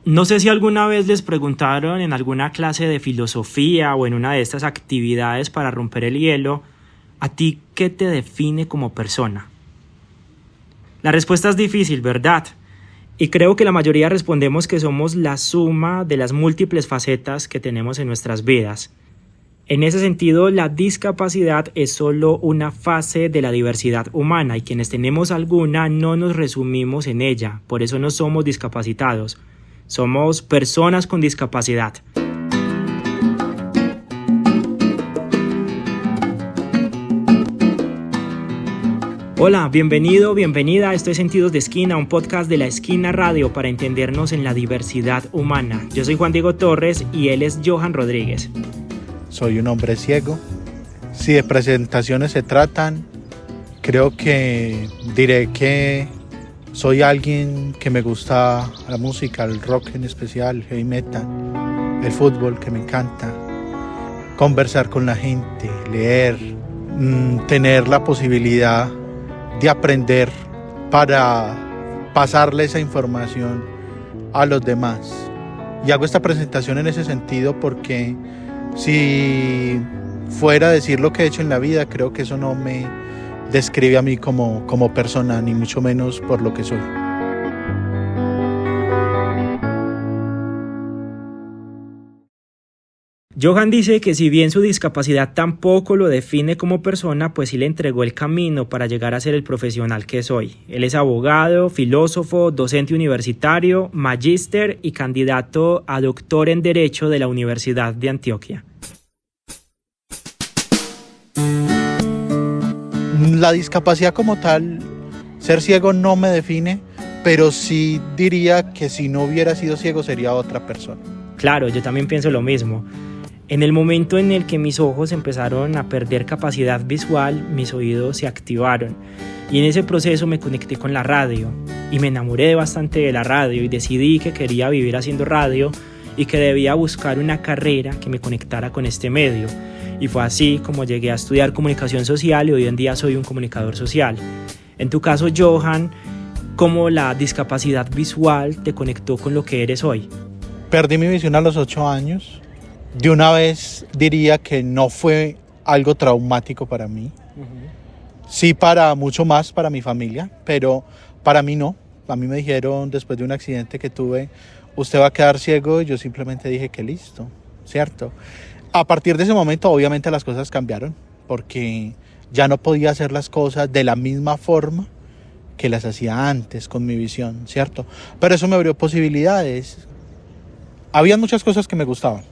No sé si alguna vez les preguntaron en alguna clase de filosofía o en una de estas actividades para romper el hielo, ¿a ti qué te define como persona? La respuesta es difícil, ¿verdad? Y creo que la mayoría respondemos que somos la suma de las múltiples facetas que tenemos en nuestras vidas. En ese sentido, la discapacidad es solo una fase de la diversidad humana y quienes tenemos alguna no nos resumimos en ella, por eso no somos discapacitados. Somos personas con discapacidad. Hola, bienvenido, bienvenida a Esto es Sentidos de Esquina, un podcast de La Esquina Radio para entendernos en la diversidad humana. Yo soy Juan Diego Torres y él es Johan Rodríguez. Soy un hombre ciego. Si de presentaciones se tratan, creo que diré que soy alguien que me gusta la música, el rock en especial, el heavy metal, el fútbol que me encanta, conversar con la gente, leer, tener la posibilidad de aprender para pasarle esa información a los demás. Y hago esta presentación en ese sentido porque si fuera a decir lo que he hecho en la vida, creo que eso no me describe a mí como persona, ni mucho menos por lo que soy. Johan dice que si bien su discapacidad tampoco lo define como persona, pues sí le entregó el camino para llegar a ser el profesional que es hoy. Él es abogado, filósofo, docente universitario, magíster y candidato a doctor en Derecho de la Universidad de Antioquia. La discapacidad como tal, ser ciego no me define, pero sí diría que si no hubiera sido ciego sería otra persona. Claro, yo también pienso lo mismo. En el momento en el que mis ojos empezaron a perder capacidad visual, mis oídos se activaron y en ese proceso me conecté con la radio y me enamoré bastante de la radio y decidí que quería vivir haciendo radio y que debía buscar una carrera que me conectara con este medio. Y fue así como llegué a estudiar comunicación social y hoy en día soy un comunicador social. En tu caso, Johan, ¿cómo la discapacidad visual te conectó con lo que eres hoy? Perdí mi visión a los 8 años. De una vez diría que no fue algo traumático para mí. Sí, para mucho más para mi familia, pero para mí no. A mí me dijeron después de un accidente que tuve, usted va a quedar ciego, y yo simplemente dije que listo, ¿cierto? A partir de ese momento obviamente las cosas cambiaron, porque ya no podía hacer las cosas de la misma forma que las hacía antes con mi visión, ¿cierto? Pero eso me abrió posibilidades. Habían muchas cosas que me gustaban,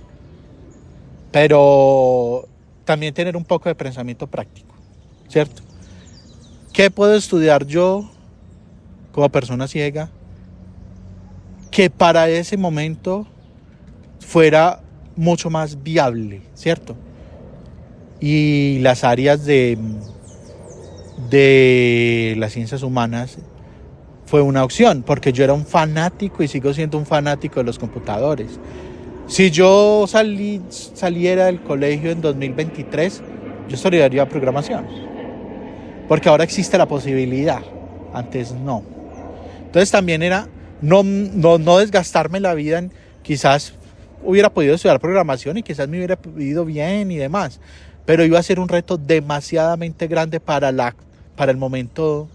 pero también tener un poco de pensamiento práctico, ¿cierto? ¿Qué puedo estudiar yo como persona ciega que para ese momento fuera mucho más viable, ¿cierto? Y las áreas de las ciencias humanas fue una opción, porque yo era un fanático y sigo siendo un fanático de los computadores. Si yo saliera del colegio en 2023, yo estudiaría programación, porque ahora existe la posibilidad, antes no. Entonces también era no desgastarme la vida en, quizás hubiera podido estudiar programación y quizás me hubiera ido bien y demás, pero iba a ser un reto demasiadamente grande para el momento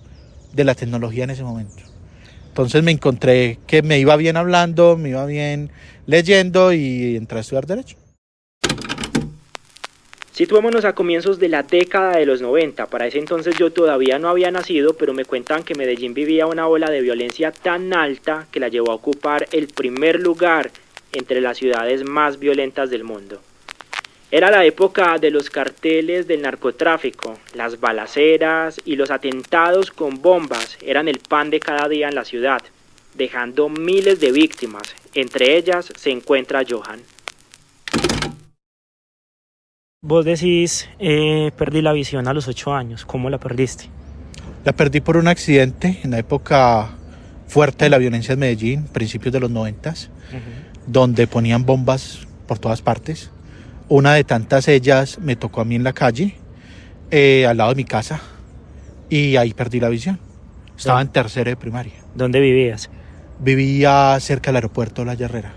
de la tecnología en ese momento. Entonces me encontré que me iba bien hablando, me iba bien leyendo y entré a estudiar Derecho. Situémonos a comienzos de la década de los 90. Para ese entonces yo todavía no había nacido, pero me cuentan que Medellín vivía una ola de violencia tan alta que la llevó a ocupar el primer lugar entre las ciudades más violentas del mundo. Era la época de los carteles del narcotráfico, las balaceras y los atentados con bombas eran el pan de cada día en la ciudad, dejando miles de víctimas. Entre ellas se encuentra Johan. Vos decís, perdí la visión a los 8 años. ¿Cómo la perdiste? La perdí por un accidente en la época fuerte de la violencia en Medellín, principios de los 90s, donde ponían bombas por todas partes. Una de tantas ellas me tocó a mí en la calle, al lado de mi casa, y ahí perdí la visión. Estaba en tercero de primaria. ¿Dónde vivías? vivía cerca del aeropuerto de La Herrera.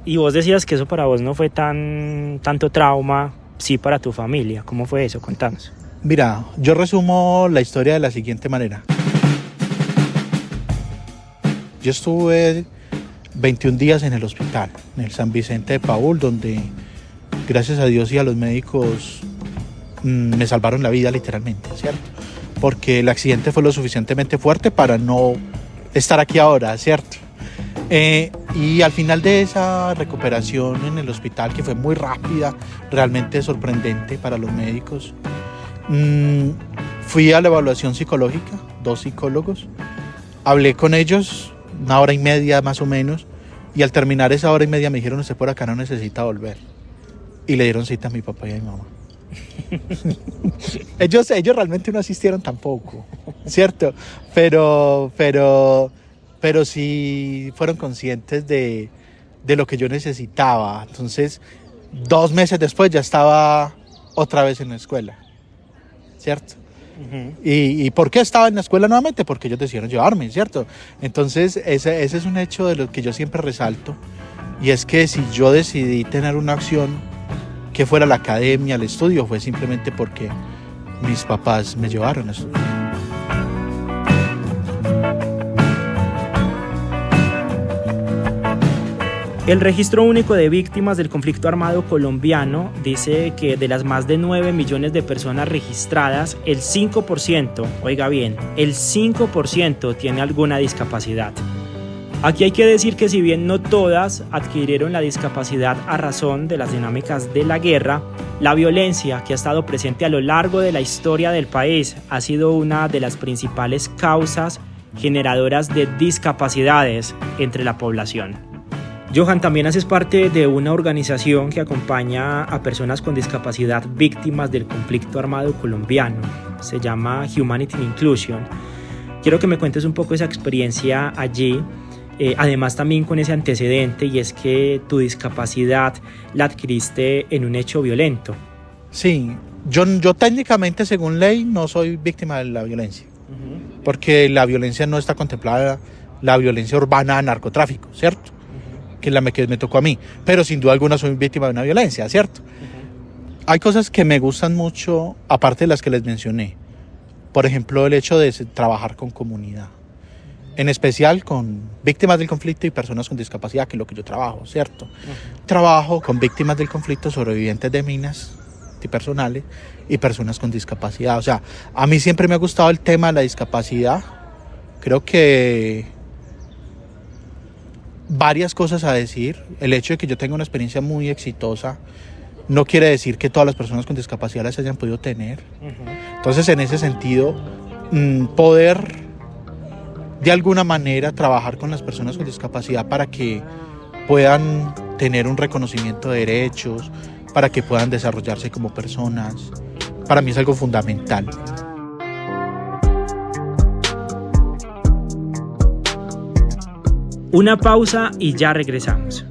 Y vos decías que eso para vos no fue tanto trauma, sí para tu familia. ¿Cómo fue eso? Contanos. Mira, yo resumo la historia de la siguiente manera. Yo estuve 21 días en el hospital, en el San Vicente de Paúl, donde gracias a Dios y a los médicos me salvaron la vida literalmente, ¿cierto? Porque el accidente fue lo suficientemente fuerte para no estar aquí ahora, ¿cierto? Y al final de esa recuperación en el hospital, que fue muy rápida, realmente sorprendente para los médicos, fui a la evaluación psicológica, 2 psicólogos, hablé con ellos 1 hora y media más o menos, y al terminar esa 1 hora y media me dijeron: usted por acá no necesita volver. Y le dieron cita a mi papá y a mi mamá. ellos realmente no asistieron tampoco, ¿cierto? Pero sí fueron conscientes de lo que yo necesitaba. Entonces, 2 meses después ya estaba otra vez en la escuela, ¿cierto? Uh-huh. ¿Y por qué estaba en la escuela nuevamente? Porque ellos decidieron llevarme, ¿cierto? Entonces, ese es un hecho de lo que yo siempre resalto, y es que si yo decidí tener una acción que fuera la academia, el estudio, fue simplemente porque mis papás me llevaron a estudiar. El Registro Único de Víctimas del Conflicto Armado colombiano dice que de las más de 9 millones de personas registradas, el 5%, oiga bien, el 5% tiene alguna discapacidad. Aquí hay que decir que si bien no todas adquirieron la discapacidad a razón de las dinámicas de la guerra, la violencia que ha estado presente a lo largo de la historia del país ha sido una de las principales causas generadoras de discapacidades entre la población. Johan, también haces parte de una organización que acompaña a personas con discapacidad víctimas del conflicto armado colombiano. Se llama Humanity and Inclusion. Quiero que me cuentes un poco esa experiencia allí. Además también con ese antecedente, y es que tu discapacidad la adquiriste en un hecho violento. Sí, yo técnicamente, según ley, no soy víctima de la violencia, uh-huh, porque la violencia no está contemplada, la violencia urbana, narcotráfico, ¿cierto? Uh-huh. Que es la que me tocó a mí, pero sin duda alguna soy víctima de una violencia, ¿cierto? Uh-huh. Hay cosas que me gustan mucho, aparte de las que les mencioné. Por ejemplo, el hecho de trabajar con comunidad, en especial con víctimas del conflicto y personas con discapacidad, que es lo que yo trabajo, ¿cierto? Uh-huh. Trabajo con víctimas del conflicto, sobrevivientes de minas antipersonales y personas con discapacidad. O sea, a mí siempre me ha gustado el tema de la discapacidad. Creo que varias cosas a decir. El hecho de que yo tenga una experiencia muy exitosa no quiere decir que todas las personas con discapacidad las hayan podido tener. Uh-huh. Entonces, en ese sentido, poder de alguna manera trabajar con las personas con discapacidad para que puedan tener un reconocimiento de derechos, para que puedan desarrollarse como personas, para mí es algo fundamental. Una pausa y ya regresamos.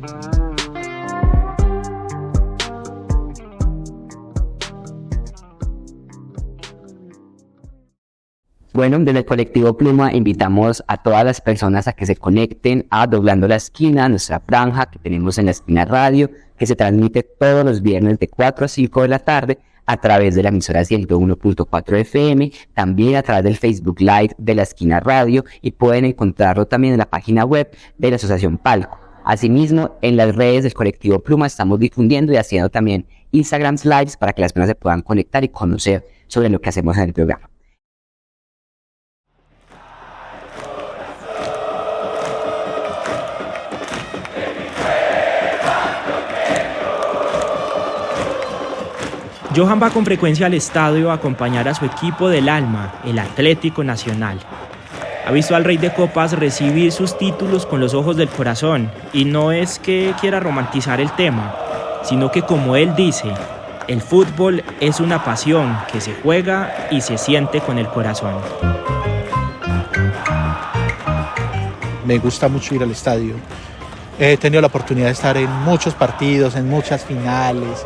Bueno, desde el Colectivo Pluma invitamos a todas las personas a que se conecten a Doblando la Esquina, nuestra franja que tenemos en la Esquina Radio, que se transmite todos los viernes de 4 a 5 de la tarde a través de la emisora 101.4 FM, también a través del Facebook Live de la Esquina Radio, y pueden encontrarlo también en la página web de la Asociación Palco. Asimismo, en las redes del Colectivo Pluma estamos difundiendo y haciendo también Instagram Lives para que las personas se puedan conectar y conocer sobre lo que hacemos en el programa. Johan va con frecuencia al estadio a acompañar a su equipo del alma, el Atlético Nacional. Ha visto al Rey de Copas recibir sus títulos con los ojos del corazón, y no es que quiera romantizar el tema, sino que, como él dice, el fútbol es una pasión que se juega y se siente con el corazón. Me gusta mucho ir al estadio. He tenido la oportunidad de estar en muchos partidos, en muchas finales.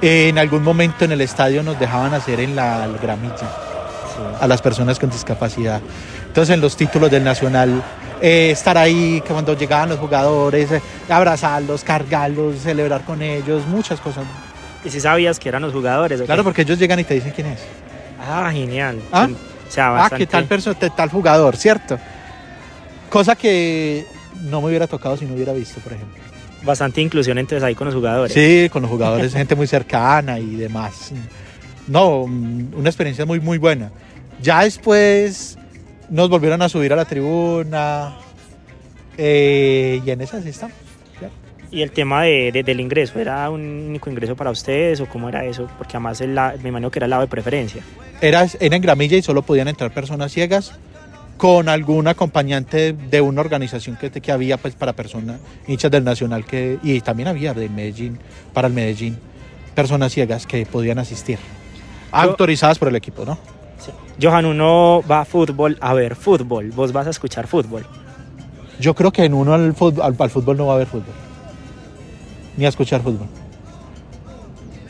En algún momento en el estadio nos dejaban hacer en la gramilla, sí, a las personas con discapacidad. Entonces, en los títulos del Nacional estar ahí cuando llegaban los jugadores, abrazarlos, cargarlos, celebrar con ellos, muchas cosas. ¿Y si sabías que eran los jugadores? ¿O Claro, qué? porque ellos llegan y te dicen quién es. Ah, genial. ¿Ah? O sea, bastante... que tal persona, tal jugador, ¿cierto? Cosa que no me hubiera tocado si no hubiera visto, por ejemplo. Bastante inclusión entonces ahí con los jugadores. Sí, con los jugadores, gente muy cercana y demás. No, una experiencia muy, muy buena. Ya después nos volvieron a subir a la tribuna y en esas estamos. ¿Y el tema del ingreso? ¿Era un único ingreso para ustedes o cómo era eso? Porque además me imagino que era el lado de preferencia. Era en gramilla y solo podían entrar personas ciegas con algún acompañante de una organización que había pues para personas hinchas del Nacional y también había del Medellín, para el Medellín, personas ciegas que podían asistir, autorizadas por el equipo, ¿no? Sí. Johan, uno va a fútbol a ver fútbol, vos vas a escuchar fútbol. Yo creo que en uno al fútbol no va a haber fútbol, ni a escuchar fútbol.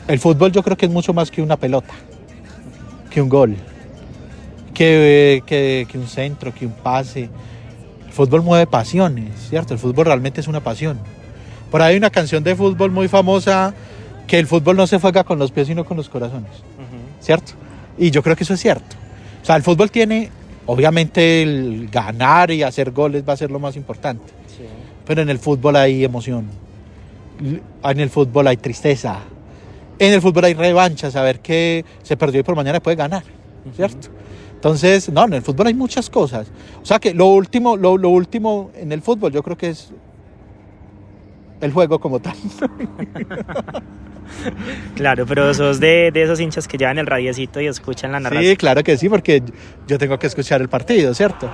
El fútbol yo creo que es mucho más que una pelota, que un gol, que un centro, que un pase. El fútbol mueve pasiones, ¿cierto? El fútbol realmente es una pasión. Por ahí hay una canción de fútbol muy famosa, que el fútbol no se juega con los pies sino con los corazones, ¿cierto? Y yo creo que eso es cierto. O sea, el fútbol tiene, obviamente el ganar y hacer goles va a ser lo más importante, Sí. pero en el fútbol hay emoción, en el fútbol hay tristeza, en el fútbol hay revancha, saber que se perdió y por mañana puede ganar, ¿cierto? Entonces, no, en el fútbol hay muchas cosas. O sea que lo último en el fútbol yo creo que es el juego como tal. Claro, pero sos de esos hinchas que llevan el radiecito y escuchan la narración. Sí, claro que sí, porque yo tengo que escuchar el partido, ¿cierto?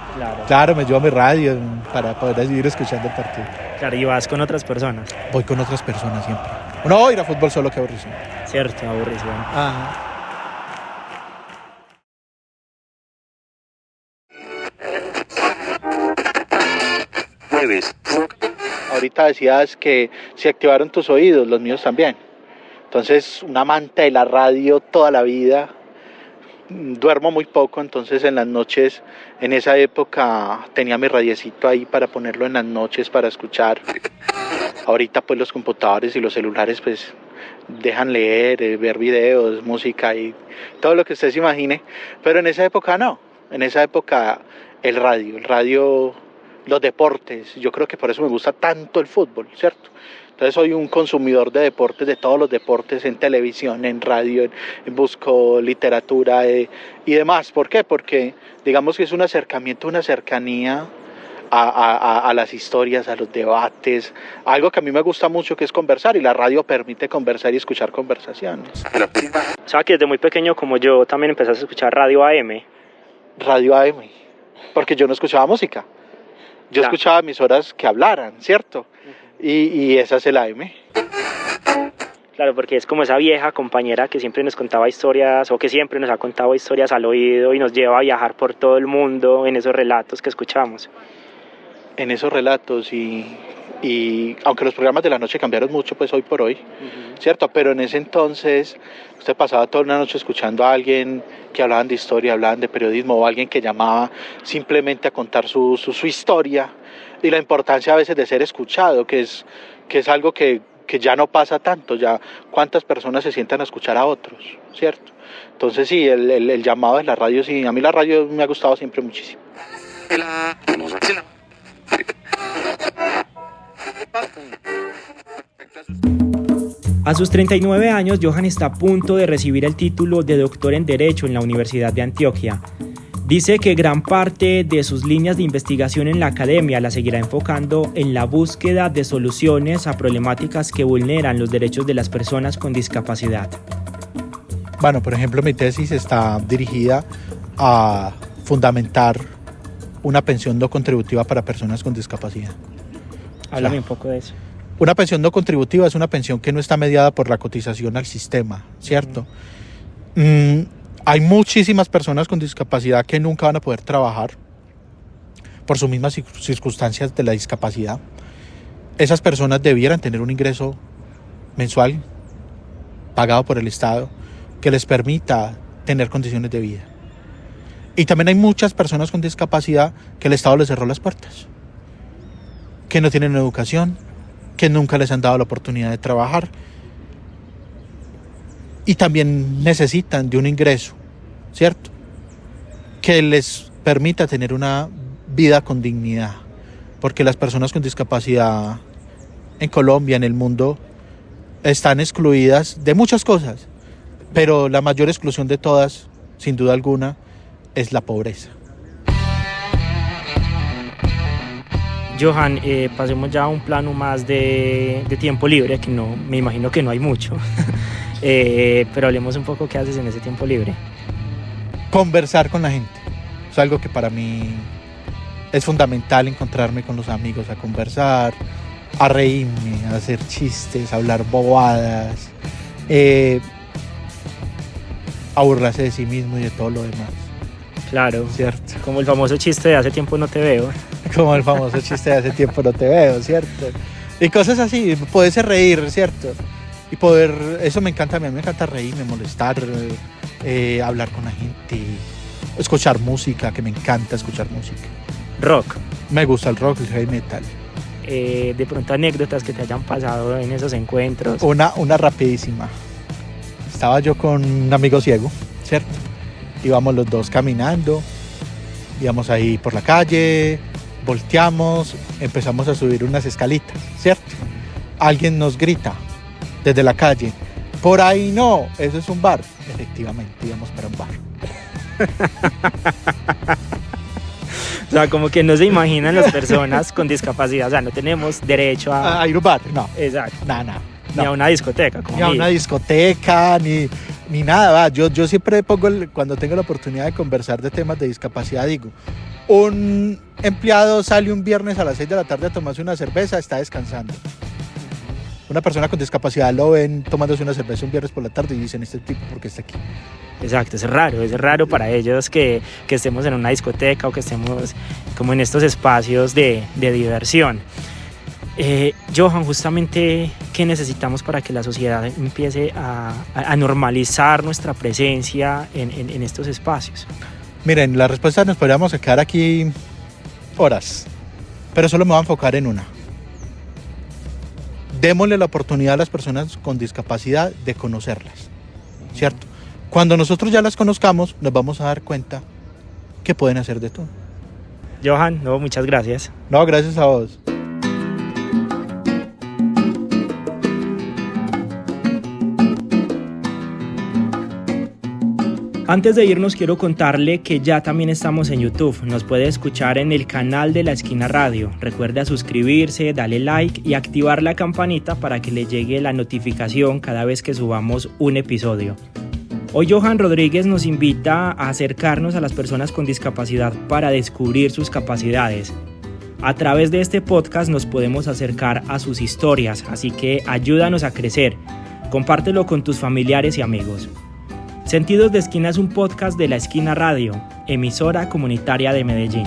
Claro, me llevo mi radio para poder seguir escuchando el partido. Claro, y vas con otras personas. Voy con otras personas siempre. No, ir a fútbol solo, que aburrición. Cierto, aburrición. Ajá. Ahorita decías que se activaron tus oídos, los míos también. Entonces, un amante de la radio toda la vida. Duermo muy poco, entonces en las noches, en esa época tenía mi radiecito ahí para ponerlo en las noches para escuchar. Ahorita pues los computadores y los celulares pues dejan leer, ver videos, música y todo lo que usted se imagine, pero en esa época no, en esa época el radio, los deportes, yo creo que por eso me gusta tanto el fútbol, ¿cierto? Entonces soy un consumidor de deportes, de todos los deportes, en televisión, en radio, busco literatura y demás. ¿Por qué? Porque digamos que es un acercamiento, una cercanía a las historias, a los debates, algo que a mí me gusta mucho, que es conversar, y la radio permite conversar y escuchar conversaciones. O sea que desde muy pequeño como yo también empezaste a escuchar radio AM. Radio AM, porque yo no escuchaba música, yo escuchaba emisoras que hablaran, ¿cierto? Y esa es el AM. Claro, porque es como esa vieja compañera que siempre nos contaba historias, o que siempre nos ha contado historias al oído y nos lleva a viajar por todo el mundo en esos relatos que escuchamos. En esos relatos y aunque los programas de la noche cambiaron mucho pues hoy por hoy, ¿cierto? Pero en ese entonces usted pasaba toda una noche escuchando a alguien que hablaban de historia, hablaban de periodismo, o alguien que llamaba simplemente a contar su historia, y la importancia a veces de ser escuchado, que es algo que ya no pasa tanto, ya cuántas personas se sientan a escuchar a otros, ¿cierto? Entonces sí, el llamado de la radio, sí, a mí la radio me ha gustado siempre muchísimo. A sus 39 años, Johan está a punto de recibir el título de doctor en Derecho en la Universidad de Antioquia. Dice que gran parte de sus líneas de investigación en la academia la seguirá enfocando en la búsqueda de soluciones a problemáticas que vulneran los derechos de las personas con discapacidad. Bueno, por ejemplo, mi tesis está dirigida a fundamentar una pensión no contributiva para personas con discapacidad. Háblame un poco de eso. Una pensión no contributiva es una pensión que no está mediada por la cotización al sistema, ¿cierto? Hay muchísimas personas con discapacidad que nunca van a poder trabajar por sus mismas circunstancias de la discapacidad. Esas personas debieran tener un ingreso mensual pagado por el Estado que les permita tener condiciones de vida. Y también hay muchas personas con discapacidad que el Estado les cerró las puertas. que no tienen educación, que nunca les han dado la oportunidad de trabajar y también necesitan de un ingreso, ¿cierto? Que les permita tener una vida con dignidad, porque las personas con discapacidad en Colombia, en el mundo, están excluidas de muchas cosas, pero la mayor exclusión de todas, sin duda alguna, es la pobreza. Johan, pasemos ya a un plano más de tiempo libre, que no, me imagino que no hay mucho, pero hablemos un poco qué haces en ese tiempo libre. Conversar con la gente es algo que para mí es fundamental, encontrarme con los amigos, a conversar, a reírme, a hacer chistes, a hablar bobadas, a burlarse de sí mismo y de todo lo demás. Claro, ¿Cierto? como el famoso chiste de hace tiempo no te veo. Como el famoso chiste de hace tiempo no te veo, ¿cierto? Y cosas así, poderse reír, ¿cierto? Y poder, eso me encanta, a mí me encanta reírme, molestar, hablar con la gente, escuchar música, que me encanta escuchar música. Rock. Me gusta el rock, el heavy metal. De pronto anécdotas que te hayan pasado en esos encuentros. Una rapidísima. Estaba yo con un amigo ciego, ¿cierto? Íbamos los dos caminando, íbamos ahí por la calle, volteamos, empezamos a subir unas escalitas, ¿cierto? Alguien nos grita desde la calle: por ahí no, eso es un bar. Efectivamente, íbamos para un bar. O sea, como que no se imaginan las personas con discapacidad, o sea, no tenemos derecho a ir a un bar, no. Exacto. Nada. Ni a una discoteca. Como ni a una discoteca, ni nada. Va. Yo siempre pongo, cuando tengo la oportunidad de conversar de temas de discapacidad, digo: un empleado sale un viernes a las 6 de la tarde a tomarse una cerveza, está descansando. Una persona con discapacidad lo ven tomándose una cerveza un viernes por la tarde y dicen: este tipo, ¿por qué está aquí? Exacto, es raro para ellos que estemos en una discoteca o que estemos como en estos espacios de diversión. Johan, justamente, ¿qué necesitamos para que la sociedad empiece a normalizar nuestra presencia en estos espacios? Miren, la respuesta nos podríamos quedar aquí horas, pero solo me voy a enfocar en una. Démosle la oportunidad a las personas con discapacidad de conocerlas, ¿cierto? Cuando nosotros ya las conozcamos, nos vamos a dar cuenta que pueden hacer de todo. Johan, no, muchas gracias. No, gracias a vos. Antes de irnos, quiero contarle que ya también estamos en YouTube. Nos puede escuchar en el canal de La Esquina Radio. Recuerde suscribirse, darle like y activar la campanita para que le llegue la notificación cada vez que subamos un episodio. Hoy Johan Rodríguez nos invita a acercarnos a las personas con discapacidad para descubrir sus capacidades. A través de este podcast nos podemos acercar a sus historias, así que ayúdanos a crecer. Compártelo con tus familiares y amigos. Sentidos de Esquina es un podcast de La Esquina Radio, emisora comunitaria de Medellín.